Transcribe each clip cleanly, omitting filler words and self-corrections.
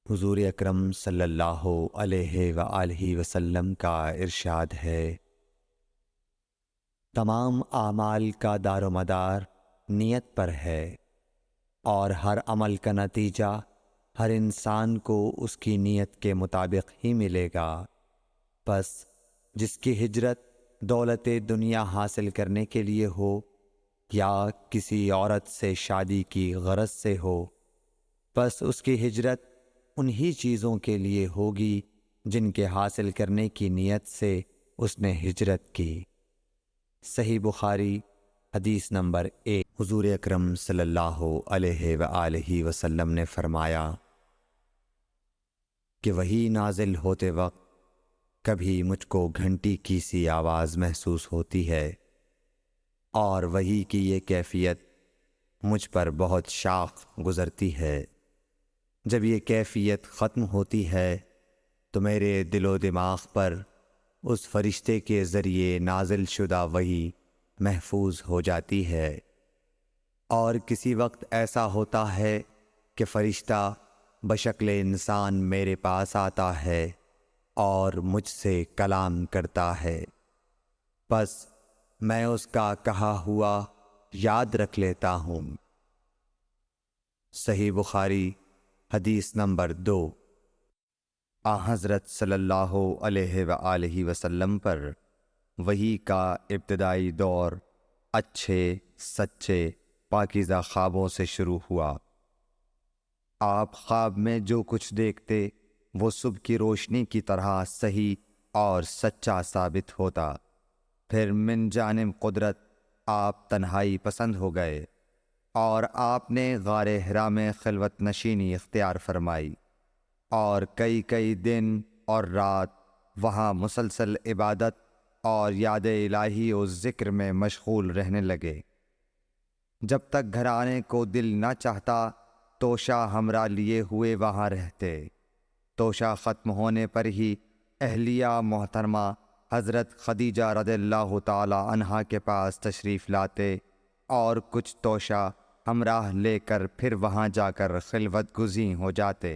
حضور اکرم صلی اللہ علیہ وآلہ وسلم کا ارشاد ہے، تمام اعمال کا دار و مدار نیت پر ہے، اور ہر عمل کا نتیجہ ہر انسان کو اس کی نیت کے مطابق ہی ملے گا۔ پس جس کی ہجرت دولت دنیا حاصل کرنے کے لیے ہو یا کسی عورت سے شادی کی غرض سے ہو، پس اس کی ہجرت انہی چیزوں کے لیے ہوگی جن کے حاصل کرنے کی نیت سے اس نے ہجرت کی۔ صحیح بخاری حدیث نمبر 1۔ حضور اکرم صلی اللہ علیہ وآلہ وسلم نے فرمایا کہ وحی نازل ہوتے وقت کبھی مجھ کو گھنٹی کی سی آواز محسوس ہوتی ہے، اور وحی کی یہ کیفیت مجھ پر بہت شاق گزرتی ہے۔ جب یہ کیفیت ختم ہوتی ہے تو میرے دل و دماغ پر اس فرشتے کے ذریعے نازل شدہ وحی محفوظ ہو جاتی ہے، اور کسی وقت ایسا ہوتا ہے کہ فرشتہ بشکل انسان میرے پاس آتا ہے اور مجھ سے کلام کرتا ہے، پس میں اس کا کہا ہوا یاد رکھ لیتا ہوں۔ صحیح بخاری حدیث نمبر 2۔ حضرت صلی اللہ علیہ وآلہ وسلم پر وحی کا ابتدائی دور اچھے سچے پاکیزہ خوابوں سے شروع ہوا۔ آپ خواب میں جو کچھ دیکھتے وہ صبح کی روشنی کی طرح صحیح اور سچا ثابت ہوتا۔ پھر من جانب قدرت آپ تنہائی پسند ہو گئے، اور آپ نے غار حرا میں خلوت نشینی اختیار فرمائی، اور کئی دن اور رات وہاں مسلسل عبادت اور یاد الہی و ذکر میں مشغول رہنے لگے۔ جب تک گھر آنے کو دل نہ چاہتا توشہ ہمراہ لیے ہوئے وہاں رہتے۔ توشہ ختم ہونے پر ہی اہلیہ محترمہ حضرت خدیجہ رضی اللہ تعالی عنہا کے پاس تشریف لاتے، اور کچھ توشہ ہمراہ لے کر پھر وہاں جا کر خلوت گزین ہو جاتے۔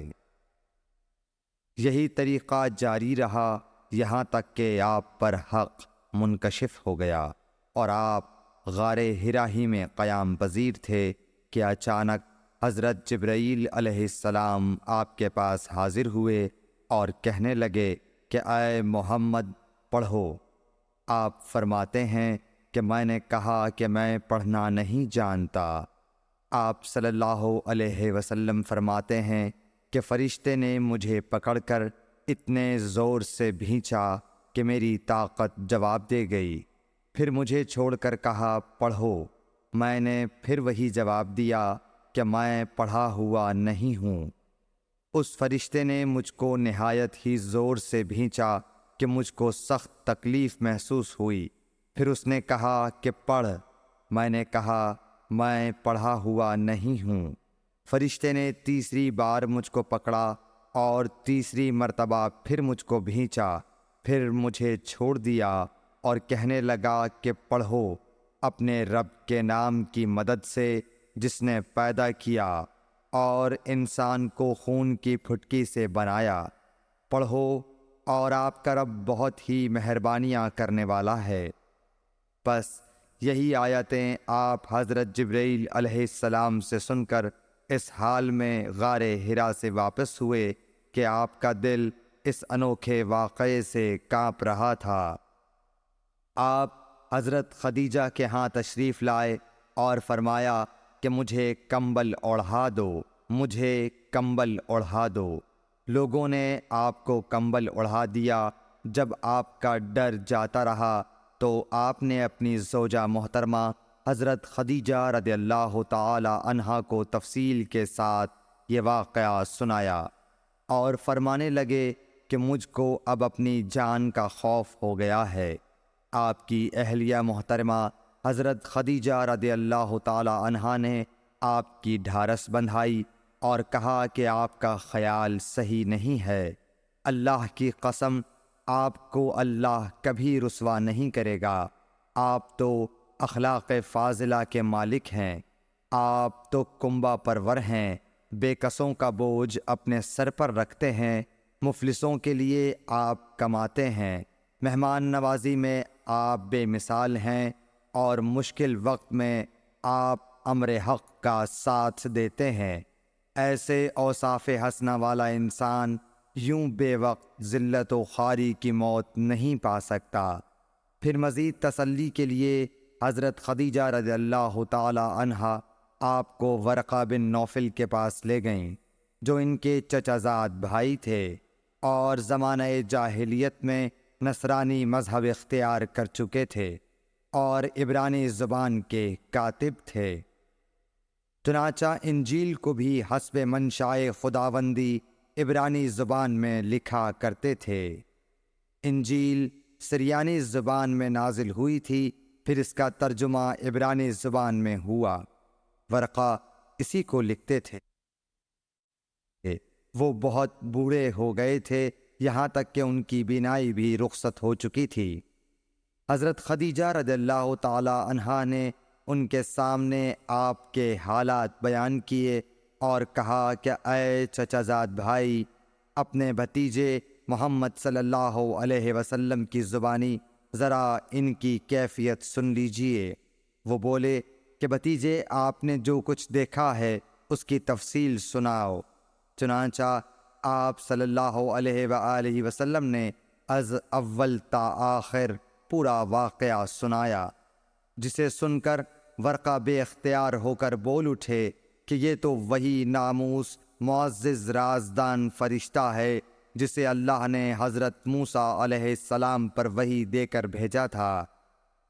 یہی طریقہ جاری رہا یہاں تک کہ آپ پر حق منکشف ہو گیا، اور آپ غار حرا ہی میں قیام پذیر تھے کہ اچانک حضرت جبرائیل علیہ السلام آپ کے پاس حاضر ہوئے اور کہنے لگے کہ اے محمد پڑھو۔ آپ فرماتے ہیں کہ میں نے کہا کہ میں پڑھنا نہیں جانتا۔ آپ صلی اللہ علیہ وسلم فرماتے ہیں کہ فرشتے نے مجھے پکڑ کر اتنے زور سے بھینچا کہ میری طاقت جواب دے گئی، پھر مجھے چھوڑ کر کہا پڑھو۔ میں نے پھر وہی جواب دیا کہ میں پڑھا ہوا نہیں ہوں۔ اس فرشتے نے مجھ کو نہایت ہی زور سے بھینچا کہ مجھ کو سخت تکلیف محسوس ہوئی، پھر اس نے کہا کہ پڑھ۔ میں نے کہا میں پڑھا ہوا نہیں ہوں۔ فرشتے نے تیسری بار مجھ کو پکڑا اور تیسری مرتبہ پھر مجھ کو بھینچا، پھر مجھے چھوڑ دیا اور کہنے لگا کہ پڑھو اپنے رب کے نام کی مدد سے جس نے پیدا کیا اور انسان کو خون کی پھٹکی سے بنایا۔ پڑھو اور آپ کا رب بہت ہی مہربانیاں کرنے والا ہے۔ پس یہی آیتیں آپ حضرت جبرائیل علیہ السلام سے سن کر اس حال میں غار حرا سے واپس ہوئے کہ آپ کا دل اس انوکھے واقعے سے کانپ رہا تھا۔ آپ حضرت خدیجہ کے ہاں تشریف لائے اور فرمایا کہ مجھے کمبل اوڑھا دو، مجھے کمبل اوڑھا دو۔ لوگوں نے آپ کو کمبل اوڑھا دیا۔ جب آپ کا ڈر جاتا رہا تو آپ نے اپنی زوجہ محترمہ حضرت خدیجہ رضی اللہ تعالی عنہا کو تفصیل کے ساتھ یہ واقعہ سنایا، اور فرمانے لگے کہ مجھ کو اب اپنی جان کا خوف ہو گیا ہے۔ آپ کی اہلیہ محترمہ حضرت خدیجہ رضی اللہ تعالی عنہا نے آپ کی ڈھارس بندھائی اور کہا کہ آپ کا خیال صحیح نہیں ہے۔ اللہ کی قسم آپ کو اللہ کبھی رسوا نہیں کرے گا۔ آپ تو اخلاق فاضلہ کے مالک ہیں، آپ تو کنبہ پرور ہیں، بے کسوں کا بوجھ اپنے سر پر رکھتے ہیں، مفلسوں کے لیے آپ کماتے ہیں، مہمان نوازی میں آپ بے مثال ہیں، اور مشکل وقت میں آپ امر حق کا ساتھ دیتے ہیں۔ ایسے اوصاف حسنہ والا انسان یوں بے وقت ذلت و خواری کی موت نہیں پا سکتا۔ پھر مزید تسلی کے لیے حضرت خدیجہ رضی اللہ تعالی عنہا آپ کو ورقہ بن نوفل کے پاس لے گئیں، جو ان کے چچا زاد بھائی تھے اور زمانہ جاہلیت میں نصرانی مذہب اختیار کر چکے تھے اور عبرانی زبان کے کاتب تھے۔ چنانچہ انجیل کو بھی حسب منشائے خداوندی عبرانی زبان میں لکھا کرتے تھے۔ انجیل سریانی زبان میں نازل ہوئی تھی، پھر اس کا ترجمہ عبرانی زبان میں ہوا۔ ورقہ اسی کو لکھتے تھے۔ وہ بہت بوڑھے ہو گئے تھے، یہاں تک کہ ان کی بینائی بھی رخصت ہو چکی تھی۔ حضرت خدیجہ رضی اللہ تعالی عنہا نے ان کے سامنے آپ کے حالات بیان کیے اور کہا کہ اے چچا زاد بھائی، اپنے بھتیجے محمد صلی اللہ علیہ وسلم کی زبانی ذرا ان کی کیفیت سن لیجئے۔ وہ بولے کہ بھتیجے، آپ نے جو کچھ دیکھا ہے اس کی تفصیل سناؤ۔ چنانچہ آپ صلی اللہ علیہ وآلہ وسلم نے از اول تا آخر پورا واقعہ سنایا، جسے سن کر ورقہ بے اختیار ہو کر بول اٹھے کہ یہ تو وہی ناموس معزز رازدان فرشتہ ہے جسے اللہ نے حضرت موسیٰ علیہ السلام پر وحی دے کر بھیجا تھا۔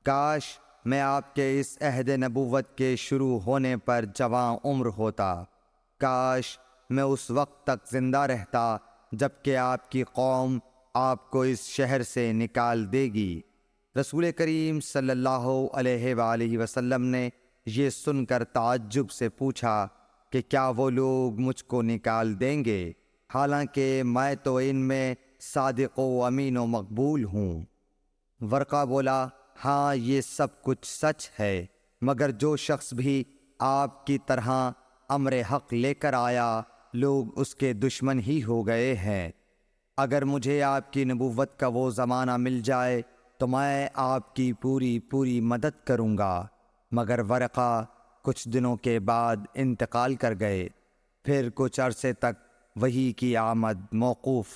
کاش میں آپ کے اس عہد نبوت کے شروع ہونے پر جواں عمر ہوتا، کاش میں اس وقت تک زندہ رہتا جب کہ آپ کی قوم آپ کو اس شہر سے نکال دے گی۔ رسول کریم صلی اللہ علیہ وآلہ وسلم نے یہ سن کر تعجب سے پوچھا کہ کیا وہ لوگ مجھ کو نکال دیں گے، حالانکہ میں تو ان میں صادق و امین و مقبول ہوں؟ ورقہ بولا، ہاں یہ سب کچھ سچ ہے، مگر جو شخص بھی آپ کی طرح امر حق لے کر آیا لوگ اس کے دشمن ہی ہو گئے ہیں۔ اگر مجھے آپ کی نبوت کا وہ زمانہ مل جائے تو میں آپ کی پوری مدد کروں گا۔ مگر ورقہ کچھ دنوں کے بعد انتقال کر گئے، پھر کچھ عرصے تک وحی کی آمد موقوف